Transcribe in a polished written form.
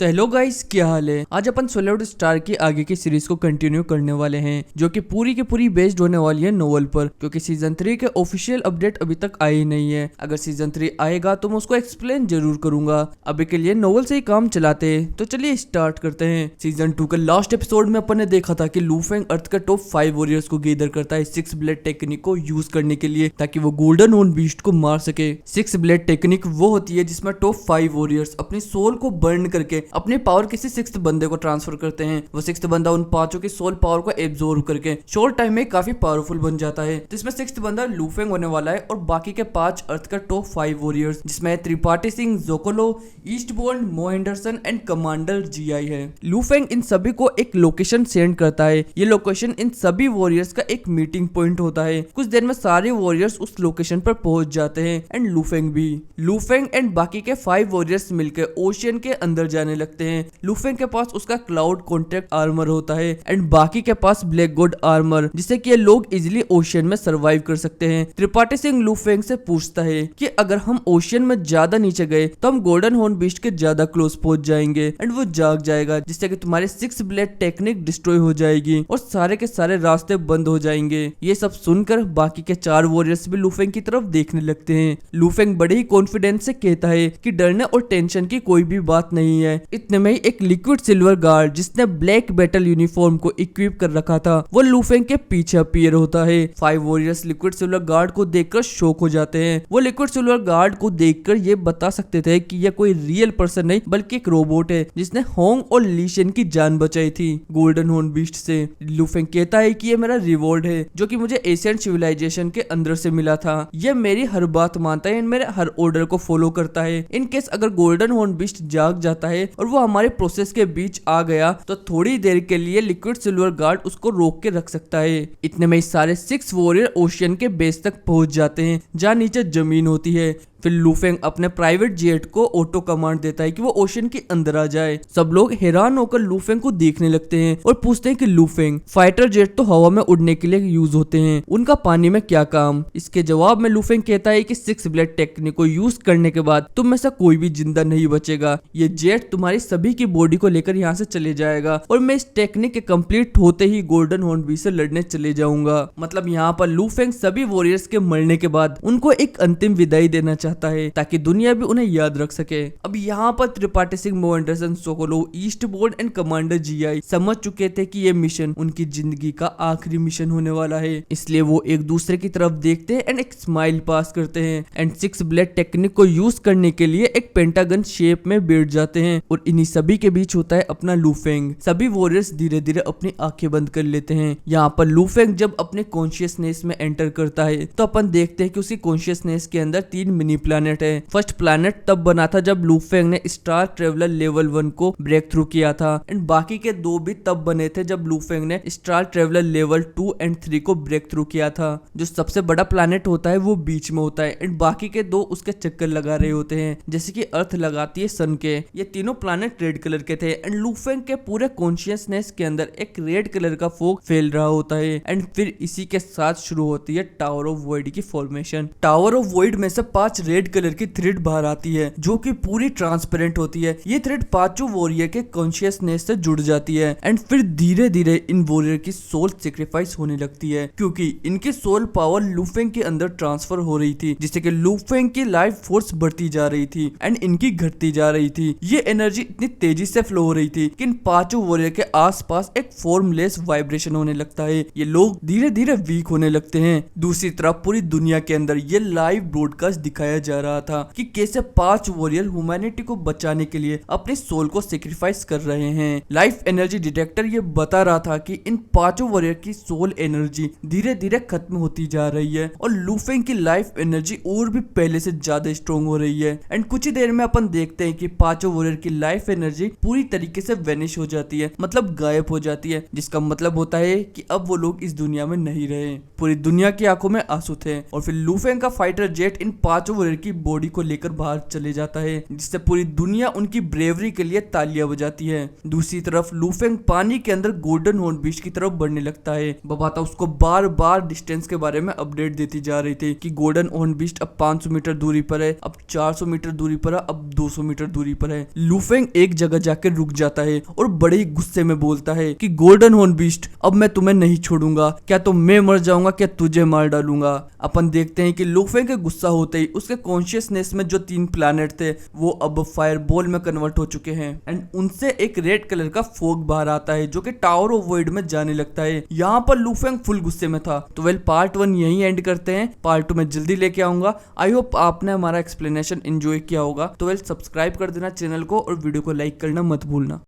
तो hello guys, क्या हाल है। आज अपन सोलर स्टार की आगे की सीरीज को कंटिन्यू करने वाले हैं, जो कि पूरी की पूरी बेस्ड होने वाली है नोवेल पर, क्योंकि सीजन 3 के ऑफिशियल अपडेट अभी तक आए ही नहीं है। अगर सीजन 3 आएगा तो मैं उसको एक्सप्लेन जरूर करूंगा। अभी के लिए नोवेल से ही काम चलाते हैं, तो चलिए स्टार्ट करते हैं। सीजन 2 के लास्ट एपिसोड में अपन ने देखा था कि लू फेंग अर्थ के टॉप 5 वॉरियर्स को गैदर करता है 6 ब्लेड टेक्निक को यूज करने के लिए, ताकि वो गोल्डन हॉर्न बीस्ट को मार सके। 6 ब्लेड टेक्निक वो होती है जिसमें टॉप 5 वॉरियर्स अपनी सोल को बर्न करके अपनी पावर किसी 6th बंदे को ट्रांसफर करते हैं। वो 6th बंदा उन पांचों की सोल पावर को एब्जॉर्ब करके शॉर्ट टाइम में काफी पावरफुल बन जाता है। तो इसमें 6th बंदा लू फेंग होने वाला है और बाकी के 5 अर्थ का टॉप 5 वॉरियर्स, जिसमें त्रिपाठी सिंह, जोकोलो, ईस्टबोर्न, मो एंडरसन एंड कमांडर जीआई है। लू फेंग इन सभी को एक लोकेशन सेंड करता है। ये लोकेशन इन सभी वॉरियर्स का एक मीटिंग पॉइंट होता है। कुछ देर में सारे वॉरियर्स उस लोकेशन पर पहुंच जाते हैं एंड लू फेंग भी। लू फेंग एंड बाकी के 5 वॉरियर्स मिलकर ओशियन के अंदर जाने लगते हैं। लू फेंग के पास उसका क्लाउड कॉन्ट्रैक्ट आर्मर होता है एंड बाकी के पास ब्लैक गॉड आर्मर, जिससे कि ये लोग इजिली ओशियन में सरवाइव कर सकते हैं। त्रिपाठी सिंह लू फेंग से पूछता है कि अगर हम ओशियन में ज्यादा नीचे गए तो हम गोल्डन हॉर्न बीस्ट के ज्यादा क्लोज पहुंच जाएंगे एंड वो जाग जाएगा, जिससे कि तुम्हारी 6 ब्लेड टेक्निक डिस्ट्रॉय हो जाएगी और सारे के सारे रास्ते बंद हो जाएंगे। ये सब सुनकर बाकी के 4 वॉरियर्स भी लू फेंग की तरफ देखने लगते हैं। लू फेंग बड़े ही कॉन्फिडेंस से कहता है कि डरने और टेंशन की कोई भी बात नहीं है। इतने में ही एक लिक्विड सिल्वर गार्ड जिसने ब्लैक बैटल यूनिफॉर्म को इक्विप कर रखा था, वो लू फेंग के पीछे अपीयर होता है। 5 वॉरियर्स लिक्विड सिल्वर गार्ड को देखकर शॉक हो जाते हैं। वो लिक्विड सिल्वर गार्ड को देखकर ये बता सकते थे कि यह कोई रियल पर्सन नहीं बल्कि एक रोबोट है जिसने होंग और लीशन की जान बचाई थी गोल्डन हॉर्न बीस्ट से। लू फेंग कहता है कि ये मेरा रिवॉर्ड है जो कि मुझे एशियन सिविलाइजेशन के अंदर से मिला था। यह मेरी हर बात मानता है, मेरे हर ऑर्डर को फॉलो करता है। इन केस अगर गोल्डन हॉर्न बीस्ट जाग जाता है और वो हमारे प्रोसेस के बीच आ गया तो थोड़ी देर के लिए लिक्विड सिल्वर गार्ड उसको रोक के रख सकता है। इतने में सारे 6 वॉरियर ओशियन के बेस तक पहुंच जाते हैं जहाँ नीचे जमीन होती है। फिर लू फेंग अपने प्राइवेट जेट को ऑटो कमांड देता है कि वो ओशन के अंदर आ जाए। सब लोग हैरान होकर लू फेंग को देखने लगते हैं और पूछते हैं कि लू फेंग, फाइटर जेट तो हवा में उड़ने के लिए यूज होते हैं, उनका पानी में क्या काम। इसके जवाब में लू फेंग कहता है कि 6 ब्लेड टेक्निक को यूज करने के बाद तुम में से कोई भी जिंदा नहीं बचेगा। ये जेट तुम्हारी सभी की बॉडी को लेकर यहाँ से चले जाएगा और मैं इस टेक्निक के कंप्लीट होते ही गोल्डन हॉर्न बीस्ट से लड़ने चले जाऊंगा। मतलब यहाँ पर लू फेंग सभी वॉरियर्स के मरने के बाद उनको एक अंतिम विदाई देना चाहता है ताकि दुनिया भी उन्हें याद रख सके। अब यहाँ पर Tripathi Singh, Mo Anderson, Sokolo, Eastbourne and commander GI समझ चुके थे कि ये मिशन उनकी जिंदगी का आखिरी मिशन होने वाला है, इसलिए वो एक दूसरे की तरफ देखते हैं एंड एक स्माइल पास करते हैं एंड 6 ब्लेड टेक्निक को यूज करने के लिए एक पेंटागन शेप में बैठ जाते हैं। और इन्हीं सभी के बीच होता है अपना लू फेंग। सभी वॉरियर्स धीरे धीरे अपनी आंखें बंद कर लेते हैं। यहाँ पर लू फेंग जब अपने कॉन्शियसनेस में एंटर करता है तो अपन देखते हैं कि उसकी कॉन्शियसनेस के अंदर 3 मिनी प्लैनेट है। फर्स्ट प्लैनेट तब बना था जब लू फेंग ने स्टार ट्रेवलर लेवल 1 को ब्रेक थ्रू किया था एंड बाकी के 2 भी तब बने थे जब लू फेंग ने स्टार ट्रेवलर लेवल 2 एंड 3 को ब्रेक थ्रू किया था। जो सबसे बड़ा प्लैनेट होता है वो बीच में होता है एंड बाकी के 2 उसके चक्कर लगा रहे होते हैं, जैसे कि अर्थ लगाती है सन के। ये तीनों प्लैनेट रेड कलर के थे एंड लू फेंग के पूरे कॉन्शियसनेस के अंदर एक रेड कलर का फोग फैल रहा होता है एंड फिर इसी के साथ शुरू होती है टावर ऑफ वॉइड की फॉर्मेशन। टावर ऑफ वॉइड में से 5 रेड कलर की थ्रेड बाहर आती है जो कि पूरी ट्रांसपेरेंट होती है। ये थ्रेड 5 वॉरियर के कॉन्शियसनेस से जुड़ जाती है एंड फिर धीरे धीरे इन वॉरियर की सोल सेक्रीफाइस होने लगती है, क्योंकि इनकी सोल पावर लू फेंग के अंदर ट्रांसफर हो रही थी, जिससे कि लू फेंग की लाइफ फोर्स बढ़ती जा रही थी एंड इनकी घटती जा रही थी। ये एनर्जी इतनी तेजी से फ्लो हो रही थी कि इन 5 वॉरियर के आसपास एक फॉर्मलेस वाइब्रेशन होने लगता है। ये लोग धीरे धीरे वीक होने लगते हैं। दूसरी तरफ पूरी दुनिया के अंदर ये लाइव ब्रॉडकास्ट दिखाया जा रहा था कि कैसे 5 वॉरियर ह्यूमैनिटी को बचाने के लिए अपने सोल को सेक्रीफाइस कर रहे हैं। लाइफ एनर्जी डिटेक्टर ये बता रहा था कि इन 5 वॉरियर की सोल एनर्जी धीरे धीरे खत्म होती जा रही है और लू फेंग की लाइफ एनर्जी और भी पहले से ज्यादा स्ट्रॉन्ग हो रही है एंड कुछ ही देर में अपन देखते हैं कि 5 वॉरियर की लाइफ एनर्जी पूरी तरीके से वेनिश हो जाती है, मतलब गायब हो जाती है, जिसका मतलब होता है कि अब वो लोग इस दुनिया में नहीं रहे। पूरी दुनिया की आंखों में आंसू थे और फिर लू फेंग का फाइटर जेट इन 5 वॉरियर की बॉडी को लेकर बाहर चले जाता है, जिससे पूरी दुनिया उनकी ब्रेवरी के लिए तालियां बजाती है। दूसरी तरफ लूफेंग पानी के अंदर गोल्डन हॉर्न बीस्ट की तरफ बढ़ने लगता है। बबाता उसको बार बार डिस्टेंस के बारे में अपडेट देती जा रही थी कि गोल्डन हॉर्न बीस्ट अब 500 मीटर दूरी पर है, अब 400 मीटर दूरी पर है, अब 200 मीटर दूरी पर है। लूफेंग एक जगह जाकर रुक जाता है और बड़े ही गुस्से में बोलता है कि गोल्डन हॉर्न बीस्ट, अब मैं तुम्हें नहीं छोड़ूंगा, क्या तो मैं मर जाऊंगा, क्या तुझे मार डालूंगा। अपन देखते हैं कि लूफेंग के गुस्सा होते ही उसके कॉन्शियसनेस में जो 3 प्लैनेट थे वो अब फायरबॉल में कन्वर्ट हो चुके हैं एंड उनसे एक रेड कलर का फोग बाहर आता है जो कि टावर ऑफ वॉइड में जाने लगता है। यहाँ पर लूफेंग फुल गुस्से में था। तो वेल पार्ट 1 यहीं एंड करते हैं, पार्ट 2 में जल्दी लेके आऊंगा। आई होप आपने हमारा एक्सप्लेनेशन एंजॉय किया होगा। तो वेल सब्सक्राइब कर देना चैनल को और वीडियो को लाइक करना मत भूलना।